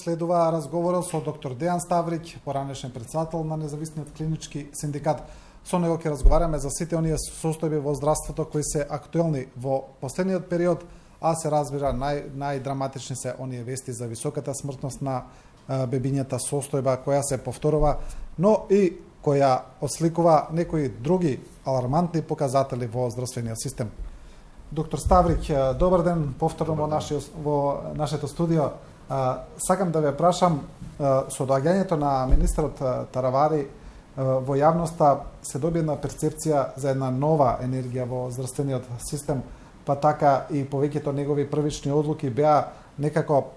следува разговорот со доктор Дејан Ставриќ, поранешен председател на Независниот клинички синдикат. Со него ќе разговараме за сите оние состојби во здравството кои се актуелни во последниот период, а се разбира најдраматични се оние вести за високата смртност на бебињата, состојба која се повторува, но и која осликува некои други алармантни показатели во здравствениот систем. Доктор Ставриќ, добар ден повторно во нашето студио. Сакам да ве прашам, со доаѓањето на министерот Таравари во јавноста се доби една перцепција за една нова енергија во здравствениот систем, па така и повеќето негови првични одлуки беа некако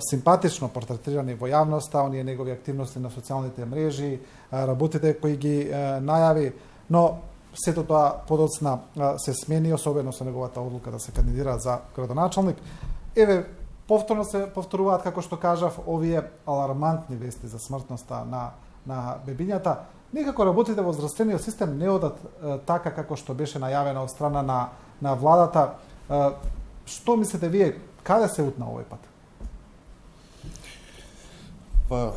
симпатично портретирани во јавноста, оние негови активности на социјалните мрежи, работите кои ги најави, но сето тоа подоцна се смени, особено со неговата одлука да се кандидира за градоначалник. Еве, повторно се повторуваат, како што кажав, овие алармантни вести за смртноста на бебињата. Некако работите во здравствениот систем не одат така како што беше најавено од страна на владата. Што мислите вие, каде се утна овој пат? Па,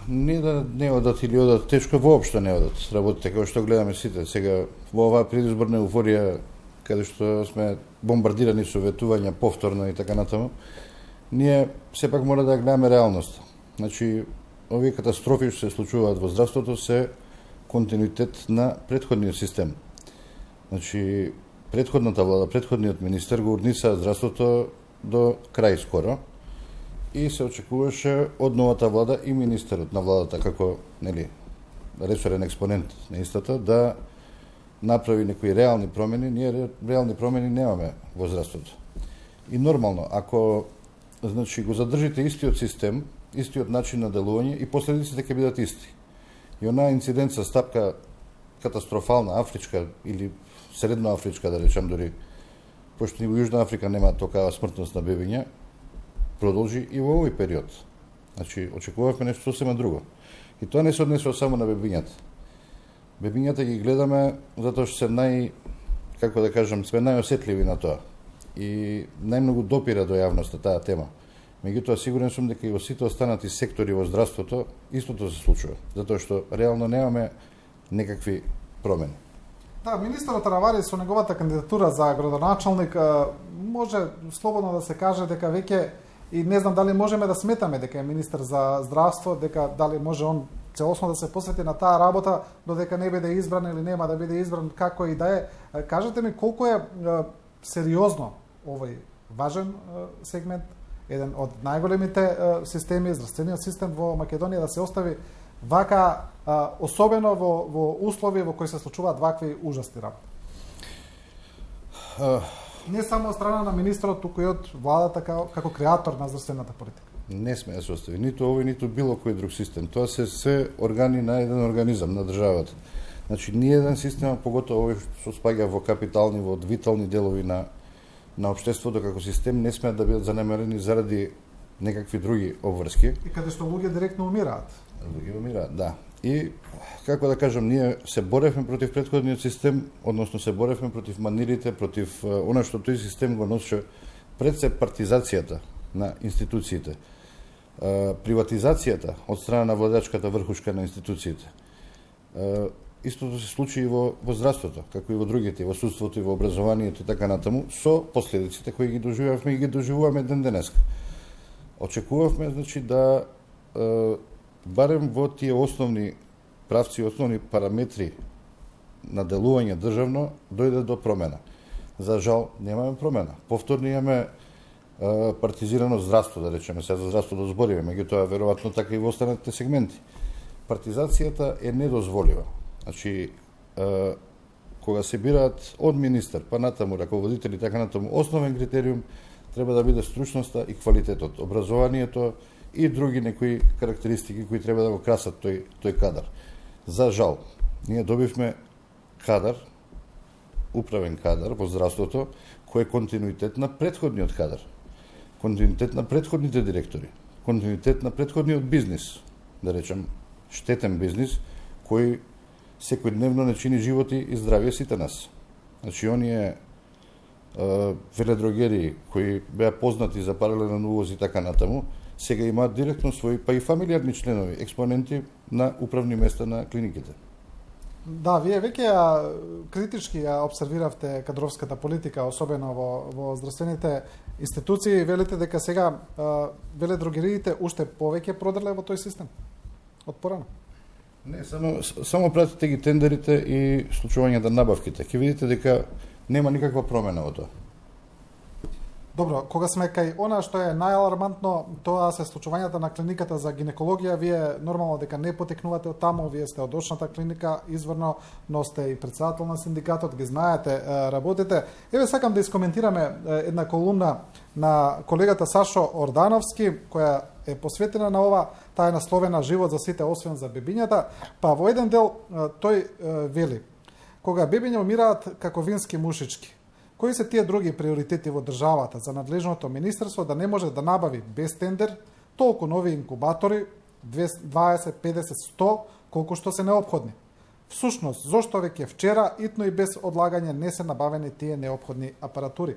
не да не одат или одат, тешко воопшто не одат работите, како што гледаме сите. Сега, во оваа предизборна еуфорија, каде што сме бомбардирани со ветувања повторно и така натаму, ние сепак мора да гледаме реалноста. Значи, овие катастрофи што се случуваат во здравството се континуитет на претходниот систем. Значи, претходната влада, претходниот министер го урниса здравството до крај скоро и се очекуваше од новата влада и министерот на владата како, ресорен експонент на истата да направи некои реални промени. Ние реални промени немаме во здравството. И нормално, ако го задржите истиот систем, истиот начин на делување, и последиците ќе бидат исти. И онаа инциденца, стапка катастрофална, афричка или средноафричка, да речам дури, пошто ни во Јужна Африка нема токава смртност на бебиња, продолжи и во овој период. Значи, очекувавме нешто сосема друго. И тоа не се однесува само на бебињата. Бебињата ги гледаме затоа што се сме најосетливи на тоа. И најмногу допира до јавноста таа тема. Меѓутоа, сигурен сум дека и во сите останати сектори во здравството истото се случува, затоа што реално немаме некакви промени. Да, министерот Таравари со неговата кандидатура за градоначалник може слободно да се каже дека веќе, и не знам дали можеме да сметаме дека е министер за здравство, дека дали може он целосно да се посвети на таа работа, додека не биде избран или нема да биде избран, како и да е. Кажете ми колку е сериозно овој важен сегмент, еден од најголемите системи, здравствениот систем во Македонија, да се остави вака, особено во услови во кои се случуваат вакви ужасни работи? Не само од страна на министерот, туку и од владата како креатор на здравствената политика. Не сме да се остави ниту овој, ниту било кој друг систем. Тоа се се органи на еден организам на државата. Значи, ни еден систем, поготово овој што спаѓа во капитални, во витални делови на општеството како систем, не смеат да бидат занемарени заради некакви други обврски. И каде што луѓе директно умираат. Луѓе умираат, да. И, како да кажам, ние се боревме против претходниот систем, односно се боревме против манирите, против она што тој систем го носи пред се партизацијата на институциите, приватизацијата од страна на владачката врхушка на институциите. Истото се случи и во здравството, како и во другите, во судството и во образованието и така натаму, со последиците кои ги доживувавме и ги доживуваме ден денеска. Очекувавме, значи, да барем во тие основни правци, основни параметри на делување државно, дојде до промена. За жал, немаме промена. Повторно имаме партизирано здравство, да речеме, сега за здравството збориме, меѓутоа веројатно така и во останатите сегменти. Партизацијата е недозволива. Значи, кога се бираат од министер, па натаму раководители, така натаму, основен критериум треба да биде стручноста и квалитетот, образованието и други некои карактеристики кои треба да го красат тој кадар. За жал, ние добивме кадар, управен кадар во здравството, кој е континуитет на претходниот кадар, континуитет на претходните директори, континуитет на претходниот бизнис, да речем, штетен бизнис, кој секојдневно не чини животи и здравје сите нас. Значи, оние веледрогери кои беа познати за паралелен увоз и така натаму, сега имаат директно своји, па и фамилиарни членови, експоненти на управни места на клиниките. Да, вие веќе ја критички ја обсервиравте кадровската политика, особено во здравствените институции, велите дека сега веледрогериите уште повеќе продрле во тој систем од порано. Не, само пратите ги тендерите и случувањето на набавките. Ќе видите дека нема никаква промена во тоа. Добро, кога сме кај она што е најалармантно, тоа се случувањата на клиниката за гинекологија. Вие нормално дека не потекнувате од таму, вие сте од очната клиника, изворно, но сте и председател на синдикатот, ги знаете, работите. Еве сакам да искоментираме една колумна на колегата Сашо Ордановски, која е посветена на ова, таа е насловена "Живот за сите освен за бебињата", па во еден дел тој вели: "Кога бебиња умираат како вински мушички, кои се тие други приоритети во државата за надлежното министерство да не може да набави без тендер толку нови инкубатори, 20, 50, 100, колку што се неопходни? Всушност, зошто веќе вчера, итно и без одлагање, не се набавени тие неопходни апаратури?"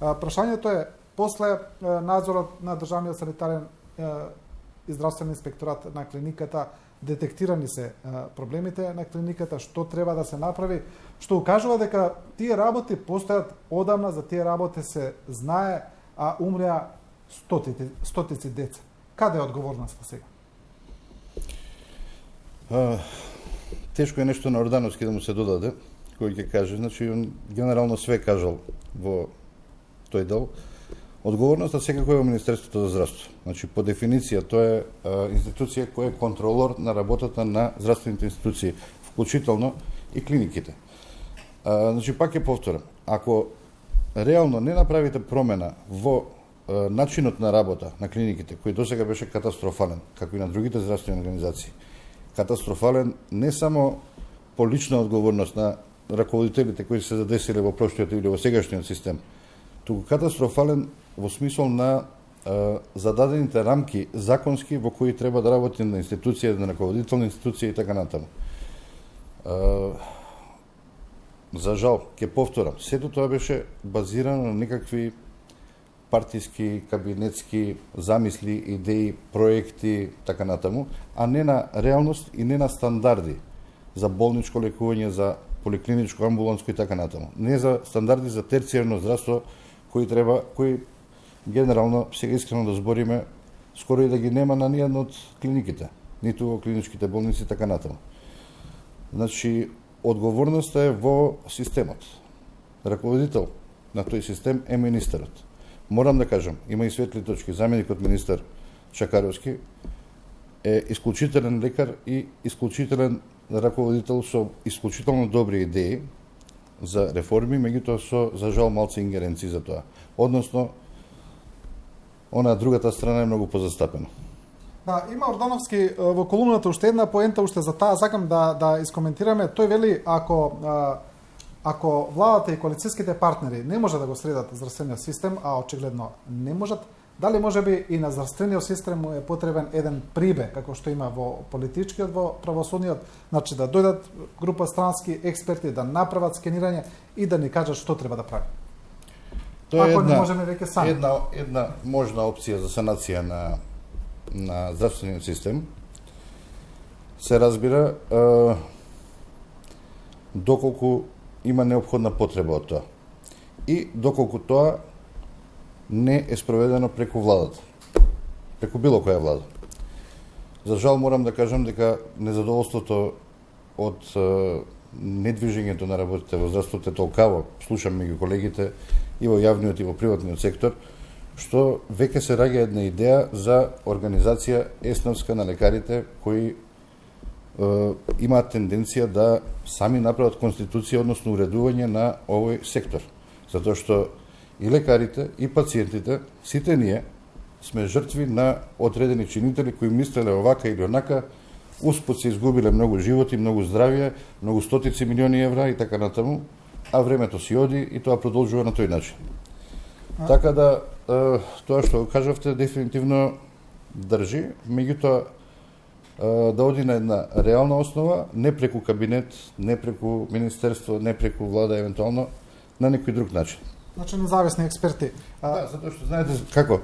Прашањето е, после надзорот на државниот санитарен и здравствен инспекторат на клиниката, детектирани се проблемите на клиниката, што треба да се направи, што укажува дека тие работи постојат одамна, за тие работи се знае, а умреа стотици деца. Каде е одговорноста сега? Тешко е нешто на Ордановски да му се додаде, кој ќе каже, значи он генерално све кажал во тој дел. Одговорноста секако е во Министерството за здравство. Значи, по дефиниција, тоа е институција која е контролор на работата на здравствените институции, вклучително и клиниките. Значи, пак ќе повторам, ако реално не направите промена во начинот на работа на клиниките, кој досега беше катастрофален, како и на другите здравствени организации, катастрофален не само по лична одговорност на раководителите кои се задесиле во прошлиот или во сегашниот систем, туку катастрофален во смисол на зададените рамки законски во кои треба да работи на институција, на раководителна институција и така натаму. За жал, ќе повторам, сето тоа беше базирано на некакви партиски, кабинетски замисли, идеи, проекти, така натаму, а не на реалност и не на стандарди за болничко лекување, за поликлиничко, амбуланско и така натаму. Не за стандарди за терцијарно здравство кои генерално, сега искрено да збориме, скоро и да ги нема на ниједна од клиниките, ниту во клиничките болници и така натаму. Значи, одговорноста е во системот. Раководител на тој систем е министерот. Морам да кажам, има и светли точки. Заменикот министер Чакаровски е исклучителен лекар и исклучителен раководител со исклучително добри идеи за реформи, меѓутоа со, за жал, малци ингеренции за тоа. Односно, она другата страна е многу позастапена. Да, има Ордановски во колумната уште една поента, уште за таа сакам да искоментираме. Тој вели, ако владата и коалицијските партнери не може да го средат здравствениот систем, а очигледно не можат, дали можеби и на здравствениот систем му е потребен еден прибег, како што има во политичкиот, во правосудниот, значи да дојдат група странски експерти, да направат скенирање и да ни кажат што треба да прави. Тоа е една можна опција за санација на здравствениот систем. Се разбира доколку има неопходна потреба од тоа и доколку тоа не е спроведено преку владата, преку било која влада. За жал морам да кажам дека незадоволството од недвижењето на работите во здравството е толкаво, слушам меѓу колегите и во јавниот и во приватниот сектор, што веќе се раѓа една идеја за организација есновска на лекарите кои имаат тенденција да сами направат конституција, односно уредување на овој сектор. Затоа што и лекарите, и пациентите, сите ние сме жртви на одредени чинители кои мислеле овака или онака, успут се изгубиле многу животи, многу здравје, многу стотици милиони евра и така натаму, а времето си оди и тоа продолжува на тој начин. Така да, тоа што кажавте дефинитивно држи, меѓутоа да оди на една реална основа, не преку кабинет, не преку министерство, не преку влада евентуално, на некој друг начин. Значи независни експерти. Да, затоа што знаете како,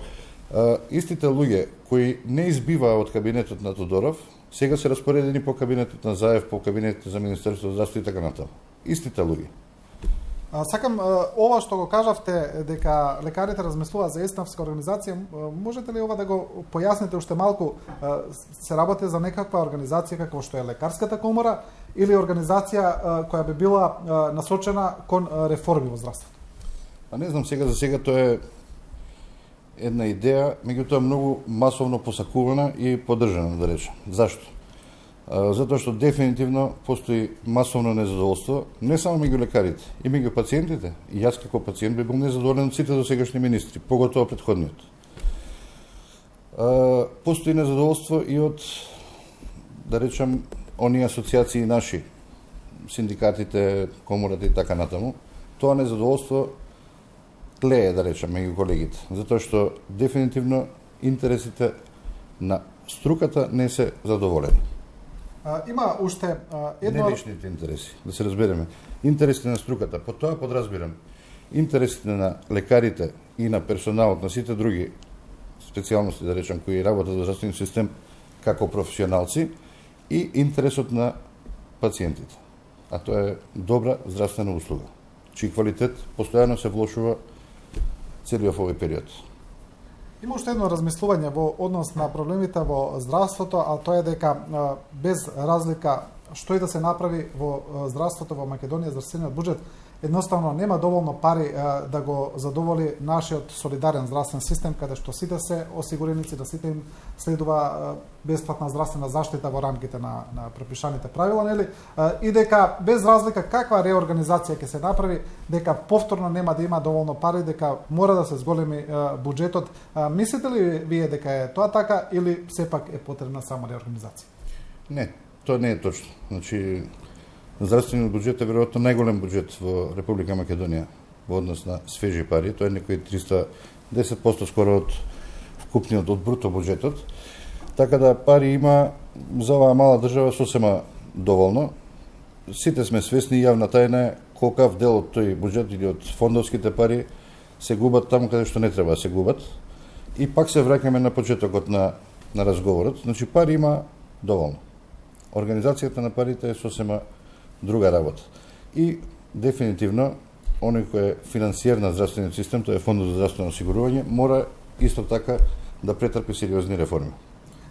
Истите луѓе кои не избиваа од кабинетот на Тодоров, сега се распоредени по кабинетот на Заев, по кабинетот за Министерството за здравство и така натаму. Истите луѓе. Сакам ова што го кажавте дека лекарите размислуваат за еснафска организација, можете ли ова да го појасните уште малку? Се работи за некаква организација како што е лекарската комора или организација која би била насочена кон реформи во здравството? Не знам, сега за сега тоа е една идеја, меѓутоа многу масовно посакувана и поддржана, да речем. Зашто? Затоа што дефинитивно постои масовно незадоволство, не само меѓу лекарите, и меѓу пациентите. И јас како пациент би бил незадоволен од сите досегашни министри, поготово претходниот. Постои незадоволство и од, да речем, оние асоциации наши, синдикатите, комората и така натаму. Тоа незадоволство тлее, да речем, меѓу колегите, затоа што дефинитивно интересите на струката не се задоволени. Има уште едно... Не личните интереси, да се разбереме. Интересите на струката, по тоа подразбирам интересите на лекарите и на персоналот, на сите други специјалности, да речем, кои работат во здравствениот систем како професионалци, и интересот на пациентите. А тоа е добра здравствена услуга, чиј квалитет постојано се влошува целиот овој период. Има уште едно размислување во однос на проблемите во здравството, а тоа е дека без разлика што и да се направи во здравството во Македонија, здравствениот буџет едноставно нема доволно пари да го задоволи нашиот солидарен здравствен систем, каде што сите се осигуреници, да сите им следува бесплатна здравствена заштита во рамките на пропишаните правила, нели? И дека без разлика каква реорганизација ќе се направи, дека повторно нема да има доволно пари, дека мора да се зголеми буџетот. Мислите ли вие дека е тоа така или сепак е потребна само реорганизација? Не, тоа не е точно. Значи, здравствениот буџет е веројатно најголем буџет во Република Македонија во однос на свежи пари. Тоа е некои 310% скоро од вкупниот од бруто буџетот. Така да пари има за оваа мала држава сосема доволно. Сите сме свесни, јавна тајна е колкав дел од тој буџет или од фондовските пари се губат таму каде што не треба да се губат. И пак се враќаме на почетокот на разговорот. Значи пари има доволно. Организацијата на парите е сосема друга работа. И дефинитивно оној кој е финансиер на здравствениот систем, тоа е Фондот за здравствено осигурување, мора исто така да претрпи сериозни реформи.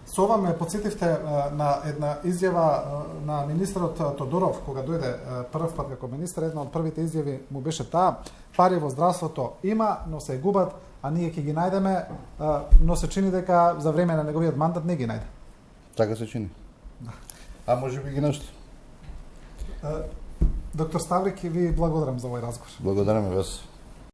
Со ова ме подсетивте на една изјава на министерот Тодоров, кога дојде прв пат како министер. Една од првите изјави му беше таа: пари во здравството има, но се губат, а ние ќе ги најдеме, но се чини дека за време на неговиот мандат не ги најде. Така се чини. А може би ги нашли. Доктор Ставрик, ви благодарам за овој разговор. Благодарам и вас.